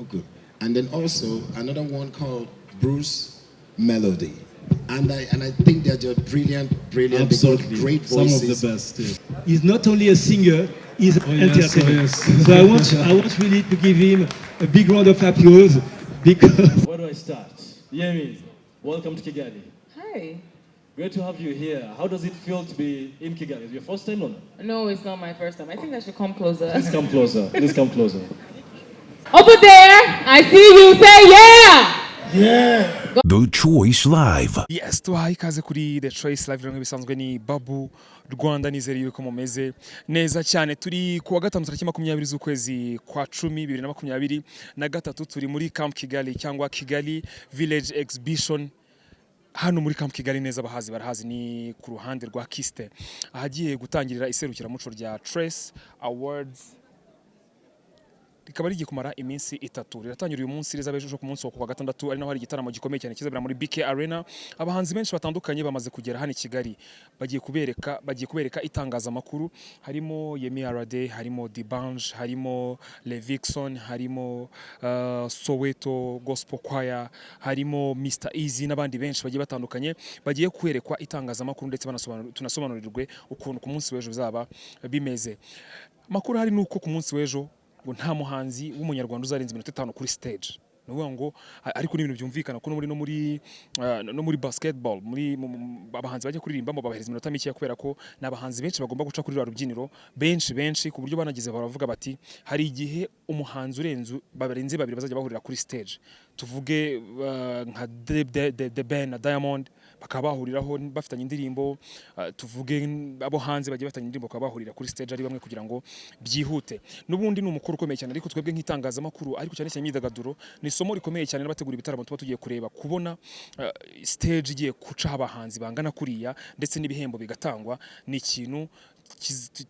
good. And then also another one called Bruce Melody. And I think they're just brilliant. Absolutely. Because great voices. Some of the best. Yeah. He's not only a singer, he's an entertainer. Yes. So I want really to give him a big round of applause because... Where do I start? Yemi, welcome to Kigali. Hi. Great to have you here. How does it feel to be in Kigali? Is it your first time or not? No, it's not my first time. I think I should come closer. Please come closer. Please come closer. Over there, I see you. Say yeah! Yeah. The Choice Live. Yes, tuhaye ikaze kuri The Choice Live rero bisanzwe ni Babu Rwanda, nizere yuko mumeze neza cyane. Turi kuwa gatanu tariki 20 z'ukwezi kwa 10 2023 turi muri Camp Kigali cyangwa Kigali Village Exhibition. Hano muri Camp Kigali neza abahazi barahazi ni ku ruhande rwa Kiste ahagiye gutangirira iserukiramuco rya Trace Awards. Rikaba rigiye kumara iminsi 3. Riratangira uyu munsi rizabejo ku munsi wa kuwa gatandatu, ari naho hari igitaramo gikomeye cyane kizabera muri BK Arena. Abahanzi benshi batandukanye bamaze kugera hano i Kigali, bagiye kubereka itangazamakuru. Harimo Yemi, Alade, harimo Banj, harimo Levixon, harimo Soweto Gospel Choir, harimo Mr Easy n'abandi benshi bagiye batandukanye bagiye kwerekwa itangazamakuru, ndetse tunasobanurirwe ukuntu ku munsi w'ejo bizaba bimeze. Makuru hari nuko ku munsi w'ejo ngo nta muhanzi w'umunyarwanda uzarenza iminota 5 kuri stage. Nuvuga ngo ariko n'ibintu byumvikana ko no muri basketball muri abahanzi baje kuririmba mo babahereza iminota mike kubera ko nabahanzi benshi bagomba guca kuri rubyiniro benshi ku buryo banagize baravuga bati hari igihe umuhanzi barenze babiri bazajya bahurira kuri stage. Tuvuge nka The Ben na Diamond bakaba bahuriraho bafitanye indirimbo, tuvuge abo hanze bagiye bafitanye indirimbo bakaba bahurira kuri stage ari bamwe kugira ngo byihute. Nubundi ni umukuru ukomeye cyane, ariko twebwe nk'itangazamakuru ariko cyane imyidagaduro ni isomo rikomeye cyane n'abategura ibitaramo tuba tugiye kureba, kubona stage igiye kuca abahanzi bangana kuriya ndetse n'ibihembo bigatangwa, ni ikintu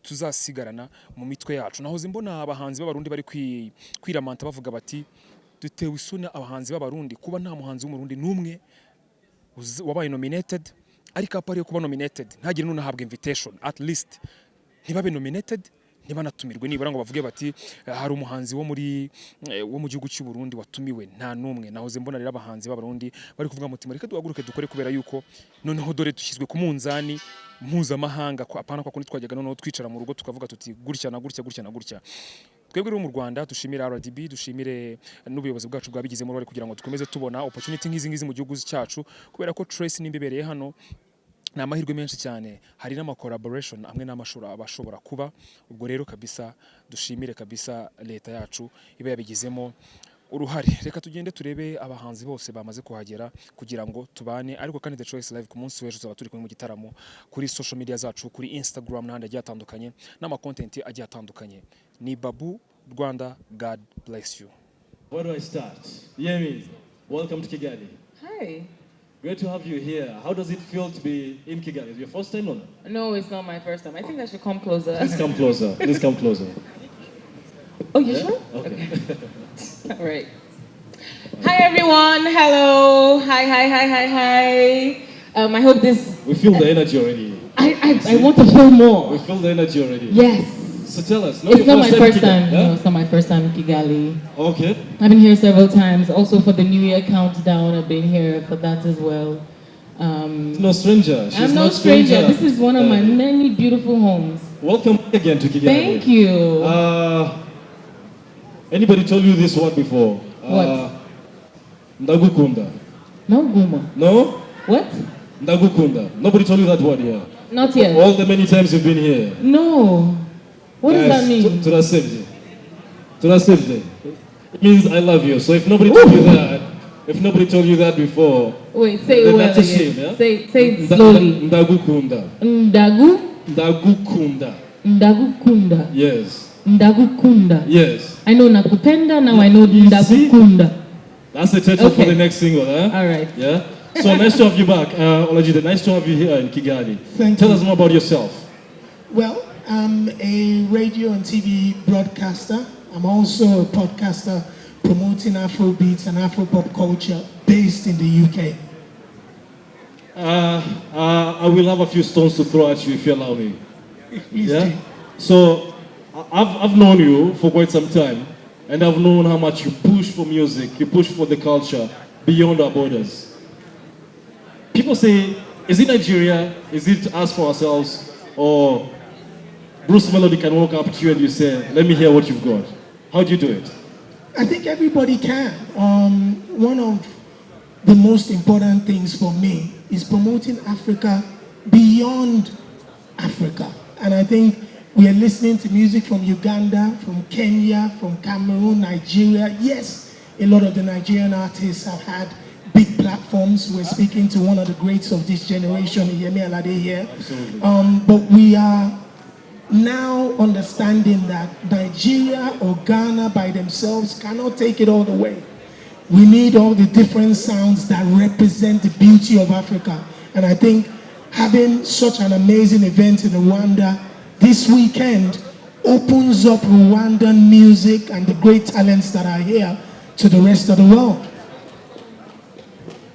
tuzasigarana mu mitwe yacu. Nahoze mbona abahanzi b'abarundi bari kwiramanta bavuga bati dutewe isuna abahanzi b'abarundi kuba nta muhanzi w'umurundi numwe wabaye nominated, ariko apari yo kuba nominated ntagire n'unahabwa invitation, at least ntibabe nominated ntibanaatumirwe, nibura ngo bavuge bati hari umuhanzi wo mu gihugu cy'u Burundi watumiwe, nta numwe. Nahoze mbona rero abahanzi b'abarundi bari kuvuga mutima reka duhaguruke dukore, kubera yuko noneho dore dushyizwe ku munzani mpuzamahanga, ko apana kwa kundi twajyaga noneho twicara mu rugo tukavuga tuti gutya na gutya. Twebwe rero mu Rwanda dushimire RDB, dushimire n'ubuyobozi bwacu bwabigizemo uruhare kugira ngo dukomeze tubona opportunity nk'izi mu gihugu cyacu, kubera ko Trace nimbebereye hano ni amahirwe menshi cyane. Hari n'ama collaboration amwe n'amashuri abashobora kuba, ubwo rero kabisa dushimire kabisa leta yacu iba yabigizemo uruhare. Reka tugende turebe abahanzi bose bamaze kuhagera kugira ngo tubane, ariko kandi The Choice Live ku munsi w'ejo tuzaba turi kumwe mu gitaramo kuri social media zacu, kuri Instagram n'ahandi agiye atandukanye n'ama content agiye atandukanye. Ni Babu Rwanda, God bless you. Where do I start? Yemi, welcome to Kigali. Hi. Great to have you here. How does it feel to be in Kigali? Is it your first time or not? No, it's not my first time. I think I should come closer. Please come closer. Please come closer. Oh, you sure? Okay. All right. Hi, everyone. Hello. Hi. I hope this... We feel the energy already. I want to feel more. We feel the energy already. Yes. So tell us. It's not my first time. No, it's not my first time in Kigali. Okay. I've been here several times. Also for the New Year countdown, I've been here for that as well. No stranger. She's I'm no stranger. This is one of my many beautiful homes. Welcome again to Kigali. Thank you. Anybody told you this word before? What? Ndagukunda. No, Guma. No? What? Ndagukunda. Nobody told you that word here? Not yet. All the many times you've been here? No. What does that mean? Turasebye. It means I love you. So if nobody told you that, before, wait, say it well that's a again. shame, yeah? Say it slowly. Ndagukunda. Ndagukunda. Yes. Ndagukunda. Yes. I know nakupenda, now I know ndagukunda. That's the title for the next single, huh? All right. Yeah? So nice to have you back. Olajide, nice to have you here in Kigali. Tell us more about yourself. Well, I'm a radio and TV broadcaster. I'm also a podcaster promoting Afrobeats and Afropop culture based in the UK. I will have a few stones to throw at you if you allow me. Please do. So, I've known you for quite some time. and I've known how much you push for music, you push for the culture beyond our borders. People say, is it Nigeria? Is it us for ourselves? Or Bruce Melody can walk up to you and you say, let me hear what you've got. How do you do it? I think everybody can. One of the most important things for me is promoting Africa beyond Africa. And I think we are listening to music from Uganda, from Kenya, from Cameroon, Nigeria. Yes, a lot of the Nigerian artists have had big platforms. We're speaking to one of the greats of this generation, Yemi Alade here. But we are now understanding that Nigeria or Ghana by themselves cannot take it all the way. We need all the different sounds that represent the beauty of Africa. And I think having such an amazing event in Rwanda this weekend opens up Rwandan music and the great talents that are here to the rest of the world.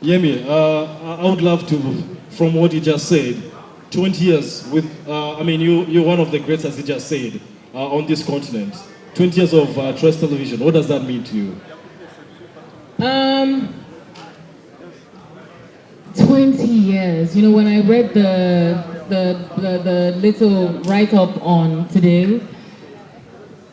Yemi, I would love to, from what you just said, 20 years with, you're one of the greats, as you just said, on this continent. 20 years of Trace Television, what does that mean to you? 20 years. You know, when I read the little write-up on today,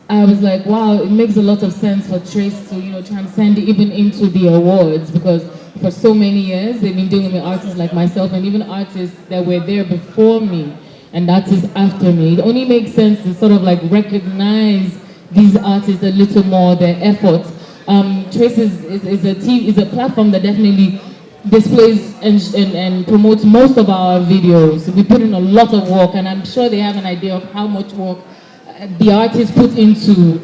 I was like, wow, it makes a lot of sense for Trace to, you know, transcend even into the awards, because for so many years they've been dealing with artists like myself and even artists that were there before me and artists after me. It only makes sense to sort of like recognize these artists a little more, their efforts. Trace is a platform that definitely displays and promotes most of our videos. We put in a lot of work, and I'm sure they have an idea of how much work the artists put into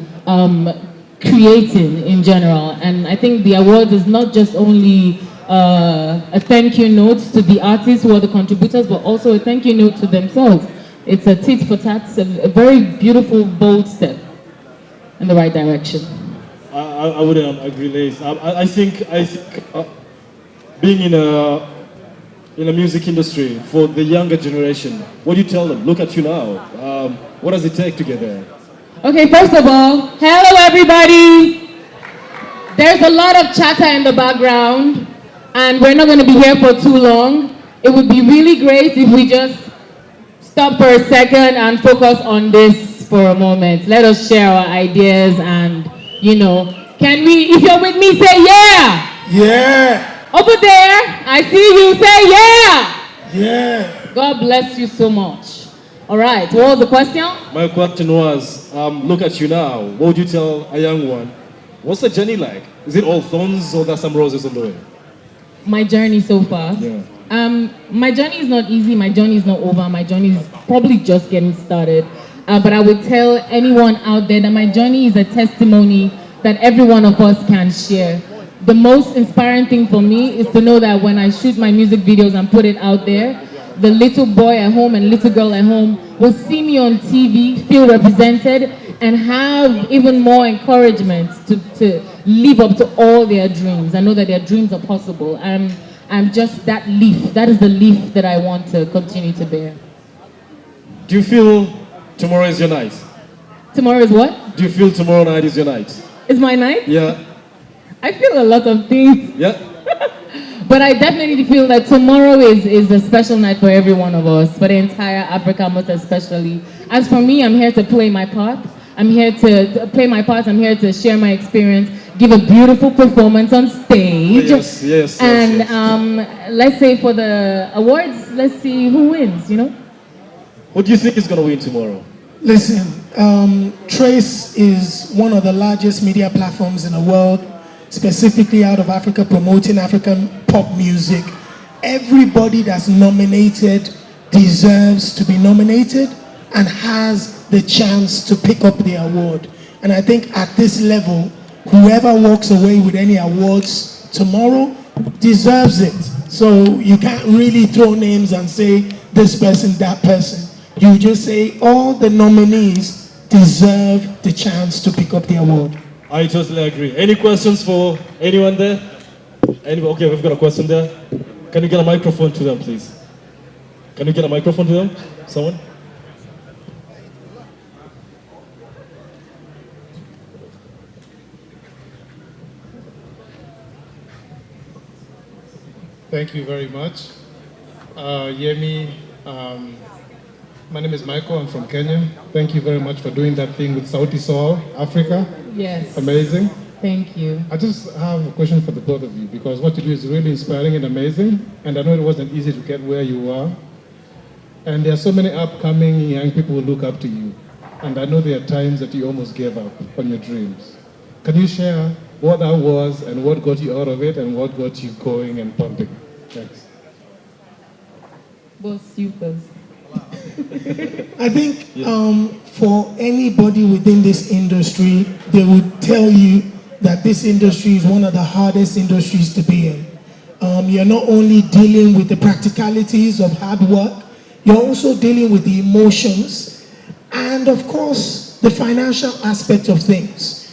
creating in general. And I think the awards is not just only a thank you note to the artists who are the contributors, but also a thank you note to themselves. It's a tit for tat, a very beautiful, bold step in the right direction. I wouldn't agree, Lace. I think being in a music industry for the younger generation, what do you tell them? Look at you now. What does it take to get there? Okay, first of all, hello everybody. There's a lot of chatter in the background, and we're not going to be here for too long. It would be really great if we just stop for a second and focus on this for a moment. Let us share our ideas and, you know, can we, if you're with me, say yeah. Yeah. Over there, I see you, say yeah. Yeah. God bless you so much. All right, what was the question? My question was, look at you now. What would you tell a young one? What's the journey like? Is it all thorns or there's some roses on the way? My journey so far? Yeah. My journey is not easy, my journey is not over, my journey is probably just getting started. But I would tell anyone out there that my journey is a testimony that every one of us can share. The most inspiring thing for me is to know that when I shoot my music videos and put it out there, the little boy at home and little girl at home will see me on TV, feel represented, and have even more encouragement to live up to all their dreams. I know that their dreams are possible. I'm just that leaf. That is the leaf that I want to continue to bear. Do you feel tomorrow is your night? Tomorrow is what? Do you feel tomorrow night is your night? Is my night? Yeah. I feel a lot of things. Yeah. But I definitely feel that tomorrow is a special night for every one of us, for the entire Africa, most especially. As for me, I'm here to play my part. I'm here to play my part. I'm here to share my experience, give a beautiful performance on stage. Yes. And let's say for the awards, let's see who wins, you know? What do you think is going to win tomorrow? Listen, Trace is one of the largest media platforms in the world, specifically out of Africa, promoting African pop music. Everybody that's nominated deserves to be nominated and has the chance to pick up the award. And I think at this level, whoever walks away with any awards tomorrow deserves it. So you can't really throw names and say this person, that person. You just say all the nominees deserve the chance to pick up the award. I totally agree. Any questions for anyone there? Okay, we've got a question there. Can you get a microphone to them, please? Can you get a microphone to them? Someone? Thank you very much. Yemi, my name is Michael, I'm from Kenya. Thank you very much for doing that thing with Sauti Sol, Africa. Yes. Amazing. Thank you. I just have a question for the both of you because what you do is really inspiring and amazing. And I know it wasn't easy to get where you are. And there are so many upcoming young people who look up to you. And I know there are times that you almost gave up on your dreams. Can you share what that was and what got you out of it and what got you going and pumping? Thanks. Both you first. I think for anybody within this industry, they would tell you that this industry is one of the hardest industries to be in. You're not only dealing with the practicalities of hard work, you're also dealing with the emotions and, of course, the financial aspect of things.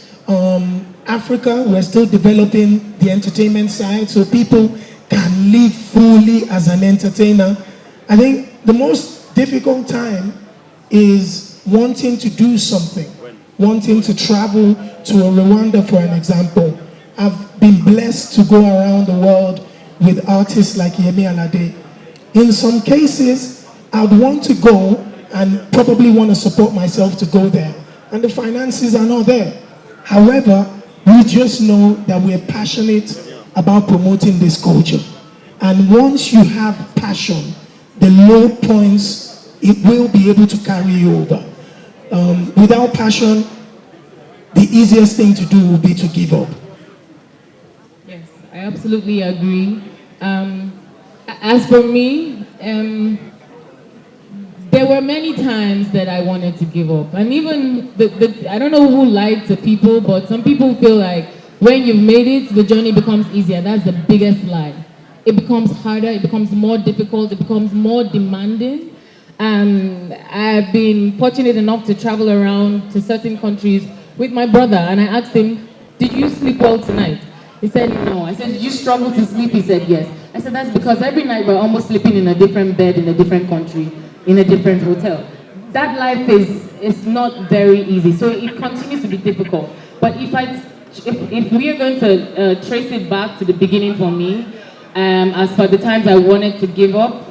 Africa, we're still developing the entertainment side so people can live fully as an entertainer. I think the most difficult time is wanting to do something, wanting to travel to Rwanda, for an example. I've been blessed to go around the world with artists like Yemi Alade. In some cases, I'd want to go and probably want to support myself to go there, and the finances are not there. However, we just know that we're passionate about promoting this culture. And once you have passion, the low points, it will be able to carry you over. Without passion, the easiest thing to do will be to give up. Yes, I absolutely agree. As for me, there were many times that I wanted to give up. And even, I don't know who lied to people, but some people feel like when you've made it, the journey becomes easier. That's the biggest lie. It becomes harder, it becomes more difficult, it becomes more demanding. I've been fortunate enough to travel around to certain countries with my brother, and I asked him, did you sleep well tonight? He said no. I said, did you struggle to sleep? He said yes. I said, that's because every night we're almost sleeping in a different bed, in a different country, in a different hotel. That life is not very easy, so it continues to be difficult. But if we are going to trace it back to the beginning for me, as for the times I wanted to give up,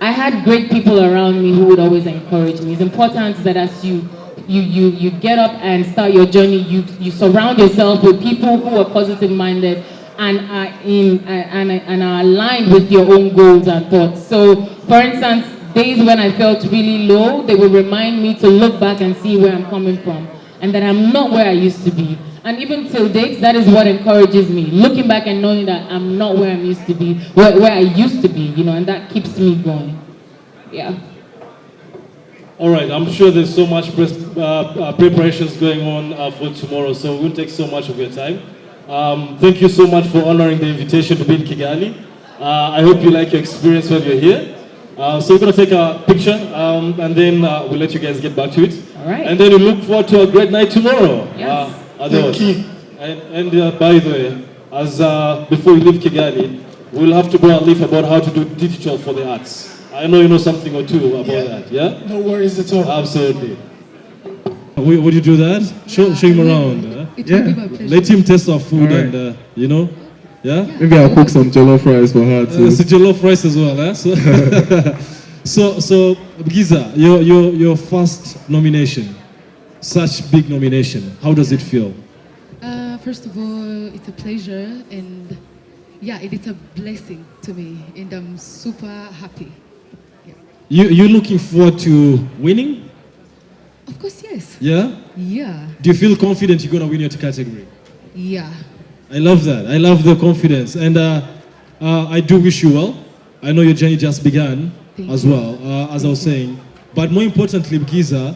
I had great people around me who would always encourage me. It's important that as you get up and start your journey, you surround yourself with people who are positive-minded and are aligned with your own goals and thoughts. So, for instance, days when I felt really low, they will remind me to look back and see where I'm coming from and that I'm not where I used to be. And even till date, that is what encourages me. Looking back and knowing that I'm not where I used to be, where I used to be, and that keeps me going. Yeah. All right, I'm sure there's so much preparations going on for tomorrow, so we won't take so much of your time. Thank you so much for honoring the invitation to be in Kigali. I hope you like your experience when you're here. So we're going to take a picture, and then we'll let you guys get back to it. All right. And then we look forward to a great night tomorrow. Yes. Thank you. And by the way, as before we leave Kigali, we'll have to go and leave about how to do digital for the arts. I know you know something or two about that, yeah? No worries at all. Absolutely. Would you do that? Show him around. It will be my pleasure. Let him taste our food and, yeah? Maybe I'll cook some jollof rice for her too. It's a jollof rice as well, eh? So Bwiza, your first nomination, such big nomination, how does it feel? First of all, it's a pleasure, and yeah, it is a blessing to me, and I'm super happy. Yeah. You looking forward to winning? Of course, yes. Yeah? Yeah. Do you feel confident you're going to win your category? Yeah. I love that. I love the confidence. And I do wish you well. I know your journey just began as well, as I was saying. But more importantly, Bwiza,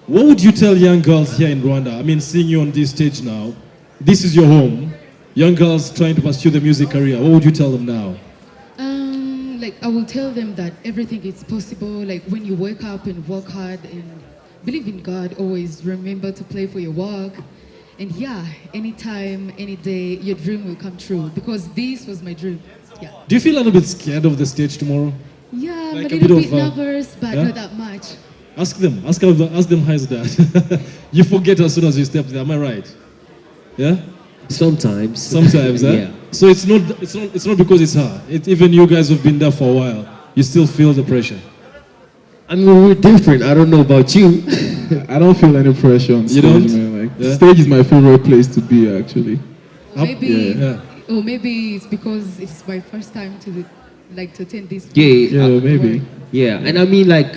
what would you tell young girls here in Rwanda? I mean, seeing you on this stage now, this is your home. Young girls trying to pursue the music career, what would you tell them now? I will tell them that everything is possible. Like when you wake up and work hard and believe in God, always remember to play for your work. And yeah, anytime, any day, your dream will come true, because this was my dream. Yeah. Do you feel a little bit scared of the stage tomorrow? Yeah, I'm Like a a little bit bit of, nervous, but yeah? not that much. Ask them how's that. You forget as soon as you step there, am I right? Yeah? Sometimes. Sometimes, huh? Yeah. So it's not because it's her. Even you guys have been there for a while. You still feel the pressure. I mean, we're different. I don't know about you. I don't feel any pressure on You stage, don't? man. Like, Yeah. stage is my favorite place to be, actually. Or maybe it's because it's my first time to attend this. Yeah, maybe. Yeah, and I mean, like,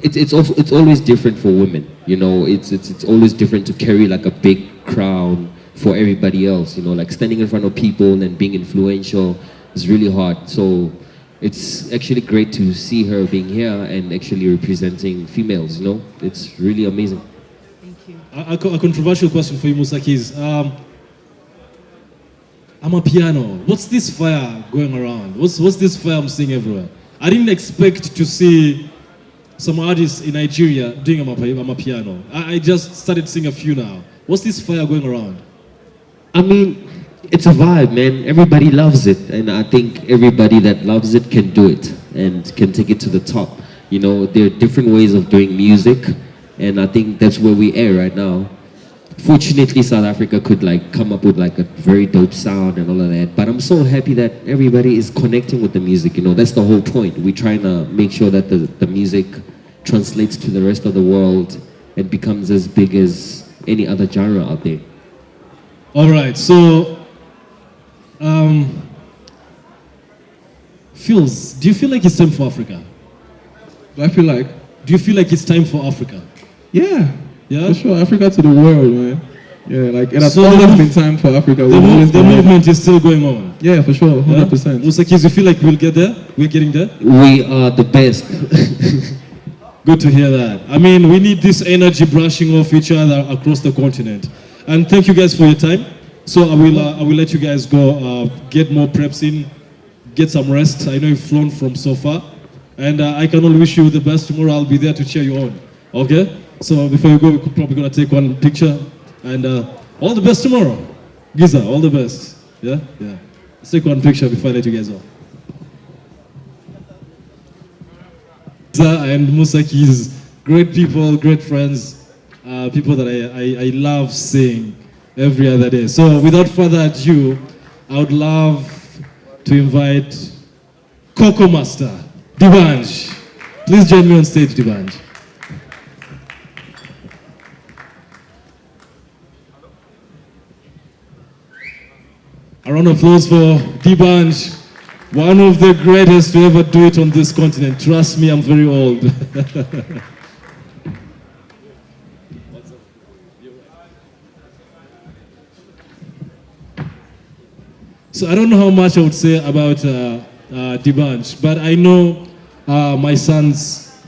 it's always different for women. You know, it's always different to carry like a big crown for everybody else. You know, like standing in front of people and being influential is really hard. So it's actually great to see her being here and actually representing females. You know, it's really amazing. Thank you. A controversial question for you, Musaki, is I'm a piano. What's this fire going around? What's this fire I'm seeing everywhere? I didn't expect to see some artists in Nigeria doing I'm a piano. I just started seeing a few now. What's this fire going around? I mean, it's a vibe, man. Everybody loves it, and I think everybody that loves it can do it and can take it to the top. You know, there are different ways of doing music, and I think that's where we are right now. Fortunately, South Africa could like come up with like a very dope sound and all of that. But I'm so happy that everybody is connecting with the music. You know, that's the whole point. We're trying to make sure that the music translates to the rest of the world and becomes as big as any other genre out there. All right, so Phils, do you feel like it's time for Africa? Do I feel like? Do you feel like it's time for Africa? Yeah. Yeah? For sure, Africa to the world, man. Yeah, like, it has So always been time for Africa. The, We've always the been movement is still going on. Yeah, for sure, 100%. Yeah? Musakis, you feel like we'll get there? We're getting there? We are the best. Good to hear that. I mean, we need this energy brushing off each other across the continent. And thank you guys for your time. So I will let you guys go get more preps in, get some rest. I know you've flown from so far. And I can only wish you the best. Tomorrow I'll be there to cheer you on. Okay? So before you go, we're probably going to take one picture. And all the best tomorrow. Giza, all the best. Yeah? Yeah. Let's take one picture before I let you guys off. Giza and Musakis, great people, great friends, people that I love seeing every other day. So without further ado, I would love to invite Coco Master, Banj. Please join me on stage, Banj. A round of applause for Banj, one of the greatest to ever do it on this continent. Trust me, I'm very old. So I don't know how much I would say about Banj, but I know my sons,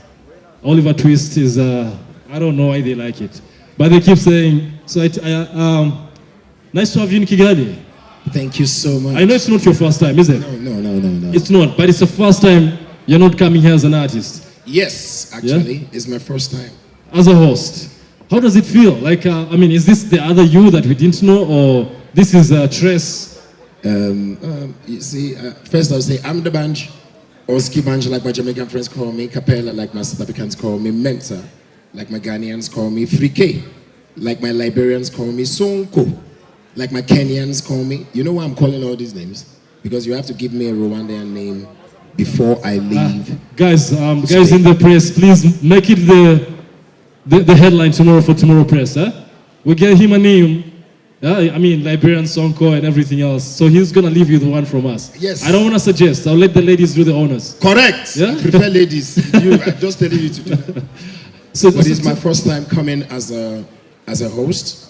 Oliver Twist is, I don't know why they like it, but they keep saying, so nice to have you in Kigali. Thank you so much. I know it's not your first time, is it? No. It's not, but it's the first time you're not coming here as an artist. Yes, actually, it's my first time. As a host, how does it feel? Like, I mean, is this the other you that we didn't know, or this is Tres? You see, first I'll say I'm the Banj, or Ski Banj like my Jamaican friends call me, Capella like my South Africans call me, Mensa like my Ghanaians call me, Frike like my Liberians call me, Sonko like my Kenyans call me. You know why I'm calling all these names? Because you have to give me a Rwandan name before I leave. Guys in the press, please make it the headline tomorrow for Tomorrow Press. We get him a name. I mean, Liberian Sonko and everything else. So he's going to leave you the one from us. Yes. I don't want to suggest. I'll let the ladies do the honors. Correct. Yeah? I prefer ladies. I'm just telling you to do that. But it's my first time coming as a host,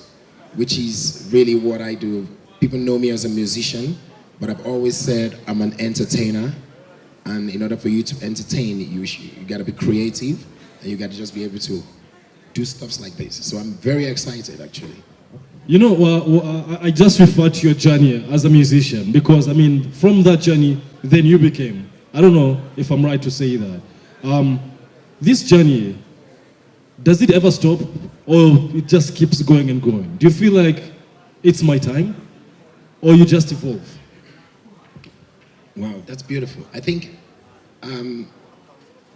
which is really what I do. People know me as a musician, but I've always said I'm an entertainer. And in order for you to entertain, you got to be creative, and you got to just be able to do stuff like this. So I'm very excited, actually. You know, I just referred to your journey as a musician because, I mean, from that journey, then you became. I don't know if I'm right to say that. This journey, does it ever stop or it just keeps going and going? Do you feel like it's my time or you just evolve? Wow, that's beautiful. I think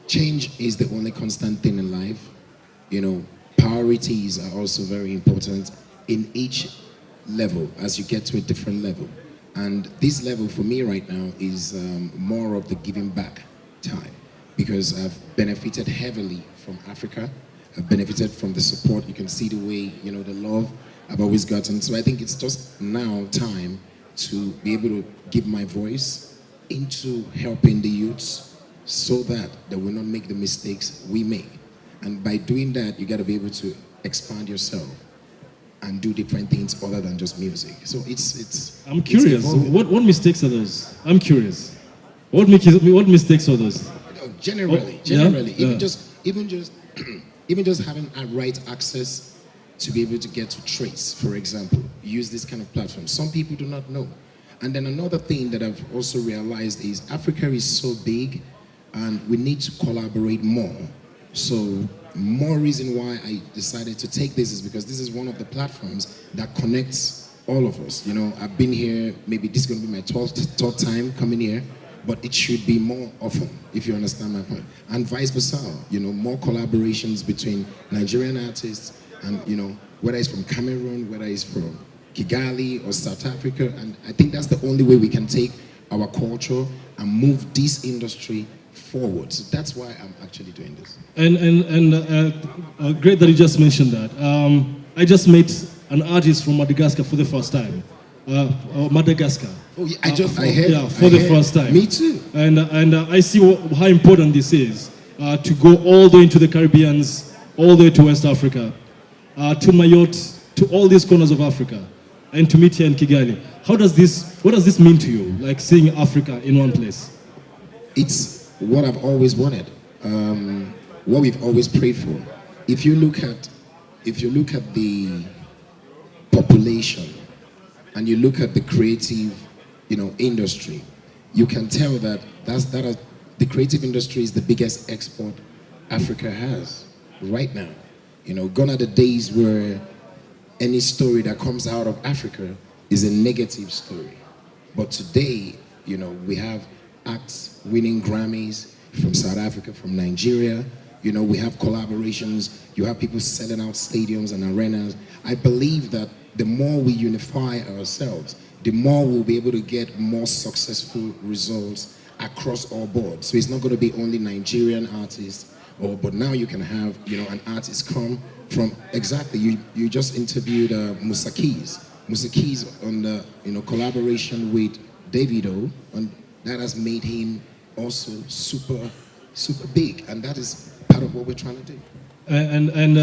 change is the only constant thing in life. You know, priorities are also very important in each level as you get to a different level. And this level for me right now is more of the giving back time, because I've benefited heavily from Africa. I've benefited from the support. You can see the way, the love I've always gotten. So I think it's just now time to be able to give my voice into helping the youths so that they will not make the mistakes we make. And by doing that, you got to be able to expand yourself and do different things other than just music. So it's. I'm curious. What mistakes are those? I'm curious. What mistakes are those? Generally, even just having a right access to be able to get to trace, for example, use this kind of platform. Some people do not know. And then another thing that I've also realized is Africa is so big and we need to collaborate more. So more reason why I decided to take this is because this is one of the platforms that connects all of us. I've been here, maybe this is going to be my 12th time coming here, but it should be more often, if you understand my point. And vice versa, more collaborations between Nigerian artists and, whether it's from Cameroon, whether it's from Kigali or South Africa. And I think that's the only way we can take our culture and move this industry forward. So that's why I'm actually doing this. And great that you just mentioned that. I just met an artist from Madagascar for the first time. Madagascar. Oh, yeah, I heard. Yeah, for the first time. Me too. And I see how important this is to go all the way into the Caribbeans, all the way to West Africa, to Mayotte, to all these corners of Africa, and to meet here in Kigali. What does this mean to you, like seeing Africa in one place? It's what I've always wanted, what we've always prayed for. If you look at the population and you look at the creative, industry, you can tell that the creative industry is the biggest export Africa has right now. Gone are the days where any story that comes out of Africa is a negative story. But today, we have acts winning Grammys from South Africa, from Nigeria. We have collaborations. You have people selling out stadiums and arenas. I believe that the more we unify ourselves, the more we'll be able to get more successful results across all boards. So it's not going to be only Nigerian artists, but now you can have, an artist come from, exactly, you just interviewed Musa Keys. Musa Keys on the, collaboration with Davido, and that has made him also super, super big, and that is part of what we're trying to do. And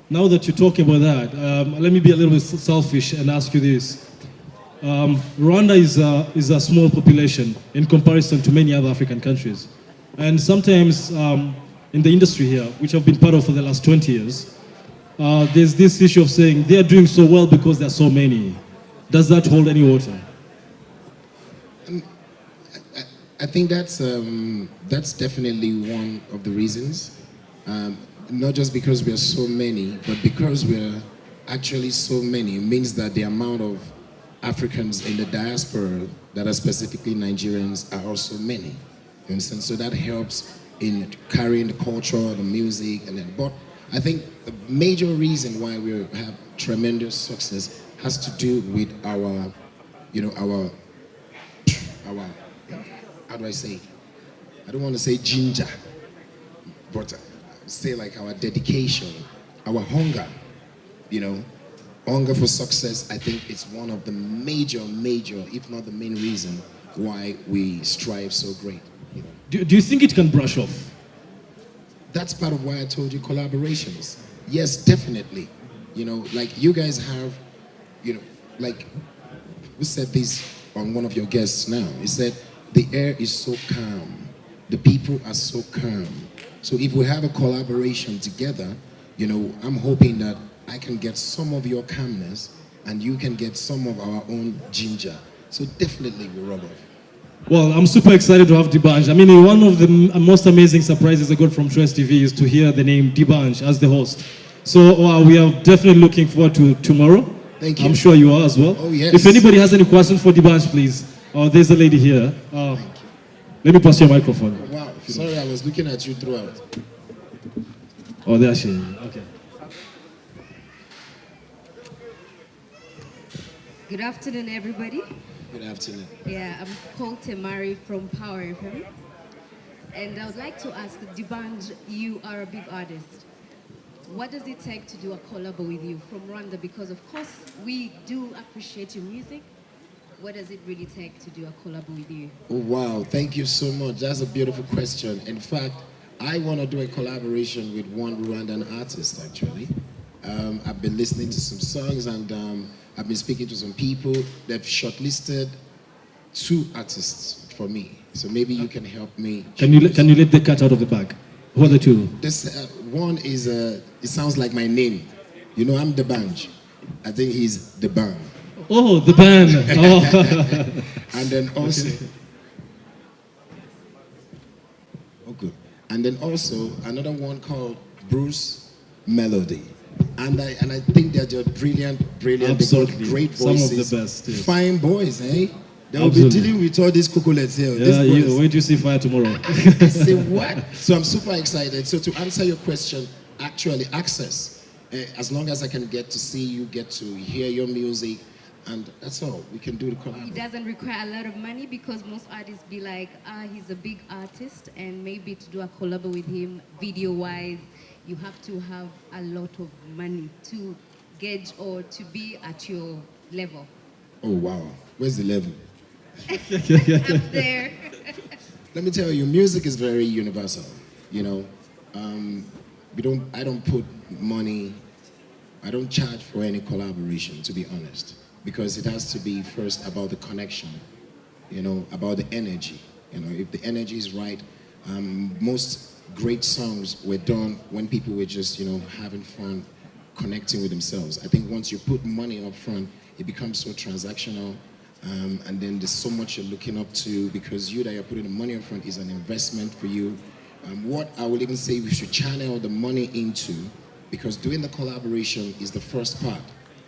now that you're talking about that, let me be a little bit selfish and ask you this. Rwanda is a small population in comparison to many other African countries. And sometimes in the industry here, which I've been part of for the last 20 years, there's this issue of saying they are doing so well because there are so many. Does that hold any water? I think that's definitely one of the reasons. Not just because we are so many, but because we are actually so many, it means that the amount of Africans in the diaspora that are specifically Nigerians are also many. You understand? So that helps in carrying the culture, the music, and then. But I think the major reason why we have tremendous success has to do with our, how do I say? I don't want to say ginger, but say like our dedication, our hunger, hunger for success. I think it's one of the major, if not the main reason why we strive so great. Do you think it can brush off? That's part of why I told you collaborations. Yes, definitely. Like you guys have, like who said this on one of your guests now? He said, the air is so calm. The people are so calm. So if we have a collaboration together, I'm hoping that I can get some of your calmness and you can get some of our own ginger. So definitely we rub off. Well, I'm super excited to have Banj. I mean, one of the most amazing surprises I got from Trace TV is to hear the name Banj as the host. So we are definitely looking forward to tomorrow. Thank you. I'm sure you are as well. Oh, yes. If anybody has any questions for Banj, please. There's a lady here. Let me pass your microphone. Wow, sorry, I was looking at you throughout. Oh, there she is. Okay. Good afternoon, everybody. Good afternoon. Yeah, I'm called Temari from Power FM. And I would like to ask, Banj, you are a big artist. What does it take to do a collab with you from Rwanda? Because of course, we do appreciate your music. What does it really take to do a collab with you? Oh, wow, thank you so much. That's a beautiful question. In fact, I want to do a collaboration with one Rwandan artist, actually. I've been listening to some songs and I've been speaking to some people. They've shortlisted 2 artists for me. So maybe you can help me. Can you let the cat out of the bag? Who are the 2? This one is, it sounds like my name. You know, I'm the Banj. I think he's the Banj. Oh, the band. Oh. And then also, okay. And then also another one called Bruce Melody. And I think they're just brilliant. Absolutely. They got great voices. Some of the best. Yes. Fine boys, eh? They'll Absolutely. be dealing with all these cuckoolets here. Yeah, wait till you see fire tomorrow. I say what? So I'm super excited. So to answer your question, actually access. As long as I can get to see you, get to hear your music, and that's all. We can do the collab. It doesn't require a lot of money because most artists be like, he's a big artist, and maybe to do a collab with him video-wise, you have to have a lot of money to gauge or to be at your level. Oh, wow. Where's the level? Up there. Let me tell you, music is very universal. You know, I don't put money, I don't charge for any collaboration, to be honest, because it has to be first about the connection, you know, about the energy. You know, if the energy is right, most great songs were done when people were just, you know, having fun, connecting with themselves. I think once you put money up front, it becomes so transactional. And then there's so much you're looking up to because you that you're putting the money up front is an investment for you. What I will even say we should channel the money into, because doing the collaboration is the first part.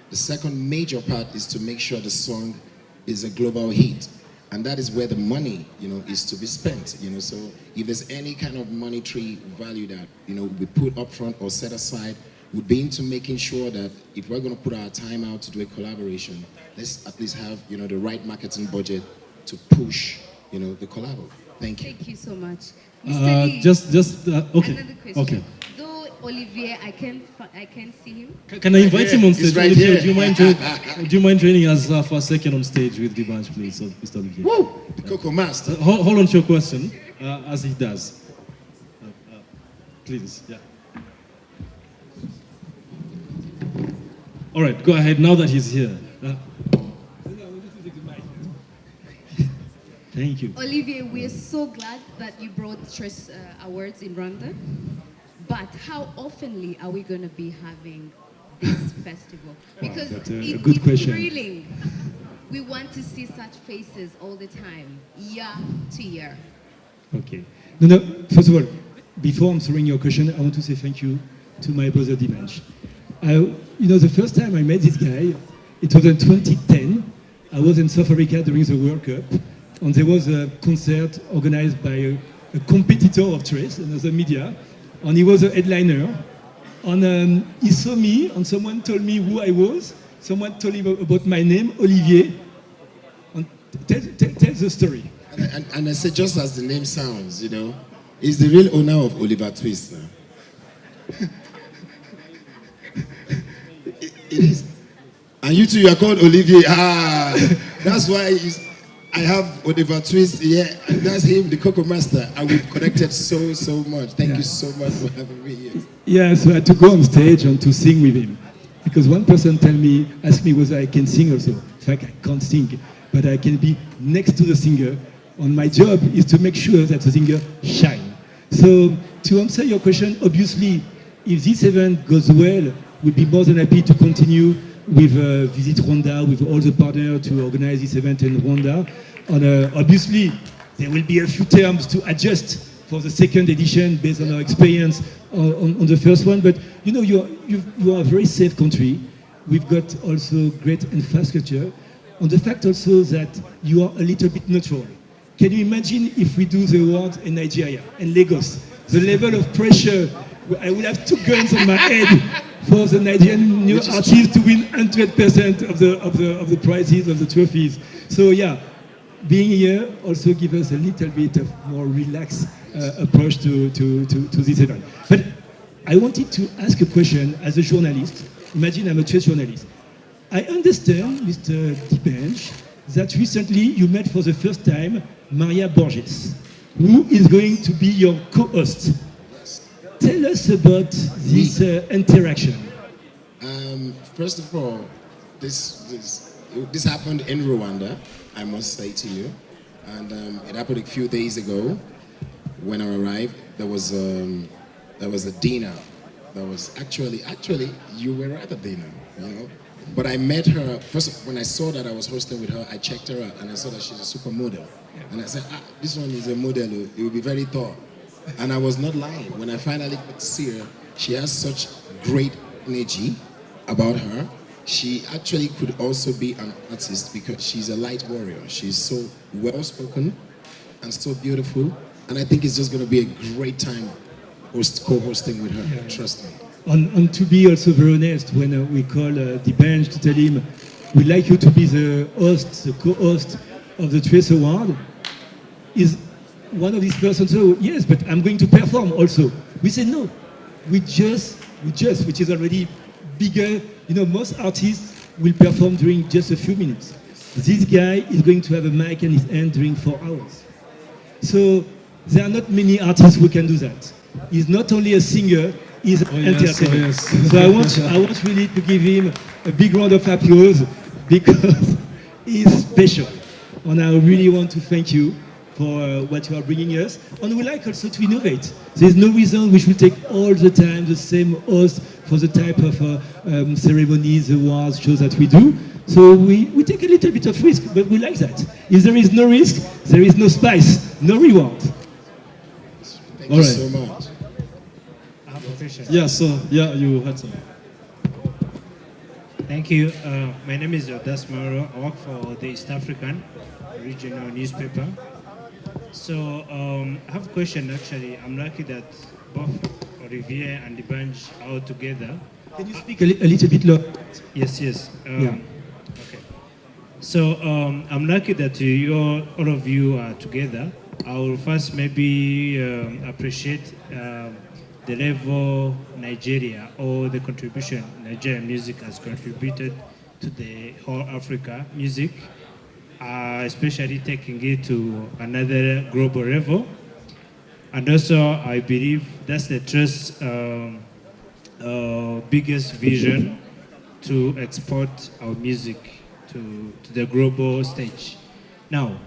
The second major part is to make sure the song is a global hit. And that is where the money, you know, is to be spent, you know. So if there's any kind of monetary value that, you know, we put up front or set aside, would be into making sure that if we're going to put our time out to do a collaboration, let's at least have, you know, the right marketing budget to push, you know, the collabo. Thank you. Thank you so much. Mr. Lee, Okay. Another question. Okay. Though Olivier, I can't see him. Can I invite him on stage? Right Olivier, here. do you mind joining us for a second on stage with the Banj, please, Mr. Olivier? Woo! The Coco Master. Hold on to your question as he does. Please, yeah. All right, go ahead now that he's here. Thank you. Olivier, we are so glad that you brought Stress Awards in Rwanda. But how oftenly are we going to be having this festival? Because that's a it's good question. thrilling. We want to see such faces all the time, year to year. Okay. No, first of all, before answering your question, I want to say thank you to my brother Dimanche. You know, the first time I met this guy, it was in 2010. I was in South Africa during the World Cup, and there was a concert organized by a competitor of Trace, another media, and he was a headliner. And he saw me, and someone told me who I was. Someone told him about my name, Olivier. And tell the story. And I said, just as the name sounds, you know, he's the real owner of Oliver Twist now. It is. And you two, you are called Olivier. That's why I have Oliver Twist. Yeah, and that's him, the Coco Master. And we've connected so much. Thank you so much for having me here. Yeah, so I had to go on stage and to sing with him. Because one person asked me whether I can sing also. In fact, I can't sing, but I can be next to the singer. And my job is to make sure that the singer shine. So to answer your question, obviously, if this event goes well, we'll be more than happy to continue with Visit Rwanda, with all the partners to organize this event in Rwanda. And obviously, there will be a few terms to adjust for the second edition based on our experience on the first one. But you know, you are a very safe country. We've got also great infrastructure. And the fact also that you are a little bit neutral. Can you imagine if we do the awards in Nigeria, in Lagos? The level of pressure, I would have 2 guns on my head for the Nigerian new Which is artists to win 100% of the prizes, of the trophies. So yeah, being here also gives us a little bit of more relaxed approach to this event. But I wanted to ask a question as a journalist. Imagine I'm a trade journalist. I understand, Mr. Banj, that recently you met for the first time Maria Borges, who is going to be your co-host. Tell us about this interaction. First of all, this happened in Rwanda, I must say to you, and it happened a few days ago. When I arrived, there was a dinner. That was actually you were at the dinner, you know. But I met her first when I saw that I was hosting with her. I checked her out and I saw that she's a supermodel, and I said, this one is a model. It will be very tall. And I was not lying. When I finally got to see her, she has such great energy about her. She actually could also be an artist because she's a light warrior. She's so well-spoken and so beautiful. And I think it's just going to be a great time co-hosting with her. Yeah. Trust me. And to be also very honest, when we call the Banj to tell him, we'd like you to be the host, the co-host of the Trace Award, is one of these persons, so yes, but I'm going to perform also. We said no. We just, which is already bigger. You know, most artists will perform during just a few minutes. This guy is going to have a mic in his hand during 4 hours. So there are not many artists who can do that. He's not only a singer, he's an entertainer. Yes. So I want really to give him a big round of applause because he's special. And I really want to thank you for what you are bringing us. And we like also to innovate. There's no reason we should take all the time the same host for the type of ceremonies, awards, shows that we do. So we take a little bit of risk, but we like that. If there is no risk, there is no spice, no reward. Thank you so much. I have a question. Yeah, so, yeah, you had some. Thank you. My name is Das Mauro. I work for the East African regional newspaper. So I have a question actually. I'm lucky that both Olivier and the Banj are all together. Can you speak a little bit louder? Yes. Yeah. Okay. So I'm lucky that all of you are together. I will first maybe appreciate the level Nigeria or the contribution Nigerian music has contributed to the whole Africa music. Especially taking it to another global level. And also, I believe that's the Trust's biggest vision to export our music to the global stage. Now,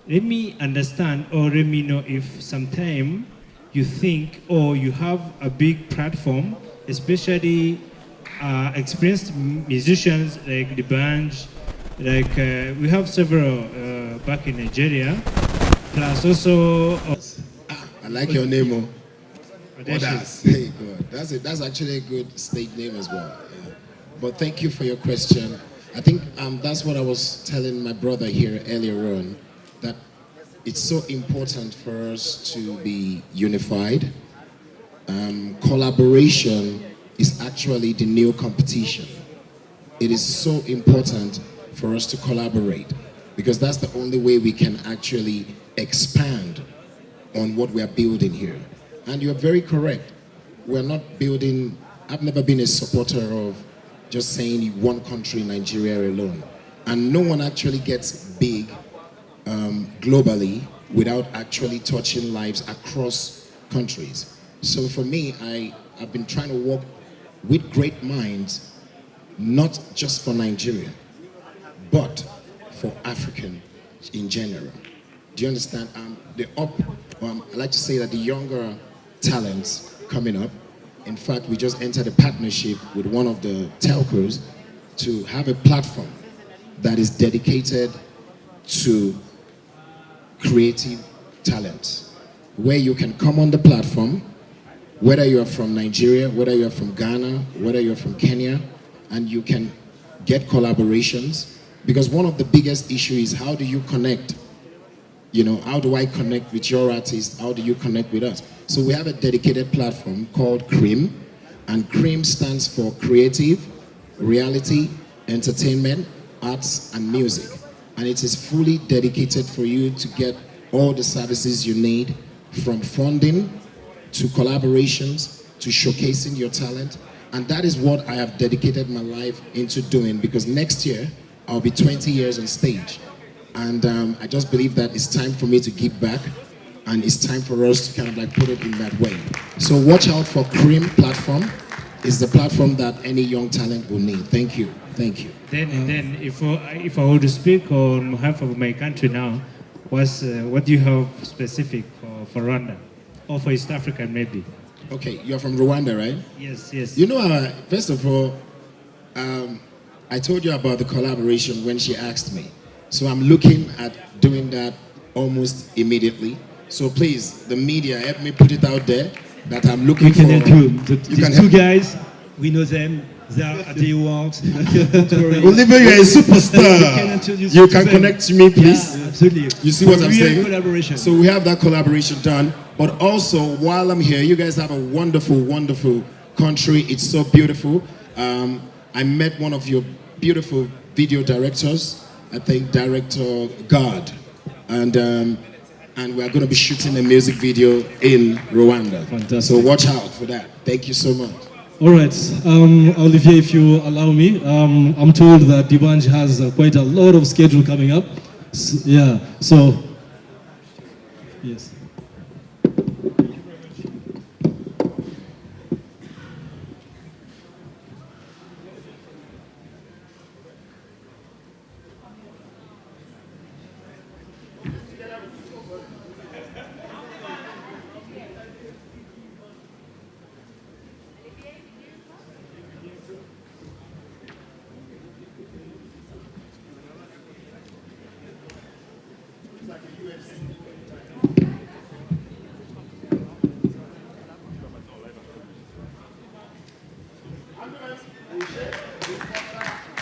let me understand or let me know if sometime you think or you have a big platform, especially experienced musicians like the Banj. Like we have several back in Nigeria, plus also. I like your name, Odas. Hey, God, that's actually a good stage name as well. Yeah. But thank you for your question. I think that's what I was telling my brother here earlier on, that it's so important for us to be unified. Collaboration is actually the new competition. It is so important for us to collaborate because that's the only way we can actually expand on what we are building here. And you're very correct. We're not building, I've never been a supporter of just saying one country, Nigeria alone. And no one actually gets big globally without actually touching lives across countries. So for me, I've been trying to work with great minds, not just for Nigeria, but for African in general. Do you understand? I like to say that the younger talents coming up, in fact, we just entered a partnership with one of the telcos to have a platform that is dedicated to creative talent, where you can come on the platform, whether you're from Nigeria, whether you're from Ghana, whether you're from Kenya, and you can get collaborations. Because one of the biggest issues is how do you connect? You know, how do I connect with your artist? How do you connect with us? So we have a dedicated platform called CREAM, And CREAM stands for Creative, Reality, Entertainment, Arts, and Music. And it is fully dedicated for you to get all the services you need, from funding to collaborations to showcasing your talent. And that is what I have dedicated my life into doing, because next year I'll be 20 years on stage. And I just believe that it's time for me to give back, and it's time for us to kind of like put it in that way. So watch out for CREAM platform. It's the platform that any young talent will need. Thank you. Thank you. Then if I were to speak on behalf of my country now, what do you have specific for Rwanda? Or for East Africa maybe? Okay, you're from Rwanda, right? Yes, yes. You know, first of all, I told you about the collaboration when she asked me. So I'm looking at doing that almost immediately. So please, the media, help me put it out there that I'm looking for. We can help you. These two guys, we know them. They are at the awards. Oliver, you're a superstar. You can connect to me, please. Yeah, absolutely. You see what I'm saying? Collaboration. So we have that collaboration done. But also, while I'm here, you guys have a wonderful, wonderful country. It's so beautiful. I met one of your beautiful video directors. I think Director God. And we're going to be shooting a music video in Rwanda. Fantastic. So watch out for that. Thank you so much. All right, Olivier, if you allow me, I'm told that Banj has quite a lot of schedule coming up. So yes.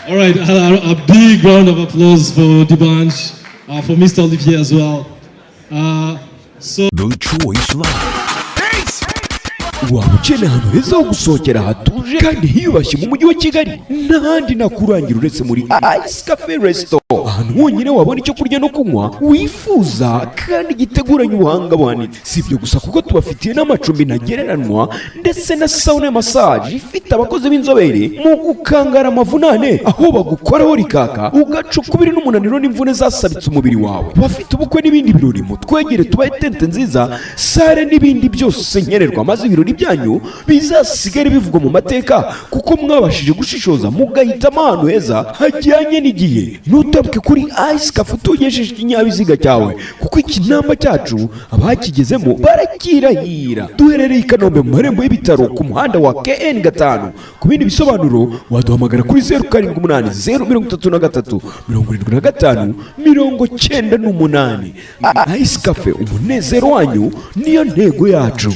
All right, a big round of applause for Banj, for Mr. Olivier as well. The Choice Live. Waba ukeneye ahantu heza ho gusohokera hatuje kandi hiyubashye mu mujyi wa Kigali, n'ahandi nakurangira uretse muri Ice Cafe Resto, ahantu honyine wabona icyo kurya no kunywa wifuza kandi giteguranye ubuhanga buhanitse. Si ibyo gusa kuko tubafitiye n'amacumbi ntagereranywa ndetse na sauna massage ifite abakozi b'inzobere mu gukangara amavunane, aho bagukoraho rikaka ugaca ukubiri n'umunaniro n'imvune zasabitse umubiri wawe. Bafite ubukwe n'ibindi birori, mutwegere tubahe tente nziza, sare n'ibindi byose nkenerwa, maze ibirori byanyu bizasigare bivugwa mu mateka kuko mwabashije gushishoza mugahitamo ahantu heza hajyanye n'igihe. Ntutabwe kuri Ice Cafe utugesheje ikinyabiziga cyawe kuko ikinamba cyacu abakigezemo barakirahira. Duherereye i Kanombe mu marembo y'ibitaro ku muhanda wa KN 5. Ku bindi bisobanuro waduhamagara kuri 0780 033 75 98. Ice Cafe, umunezero wanyu niyo ntego yacu.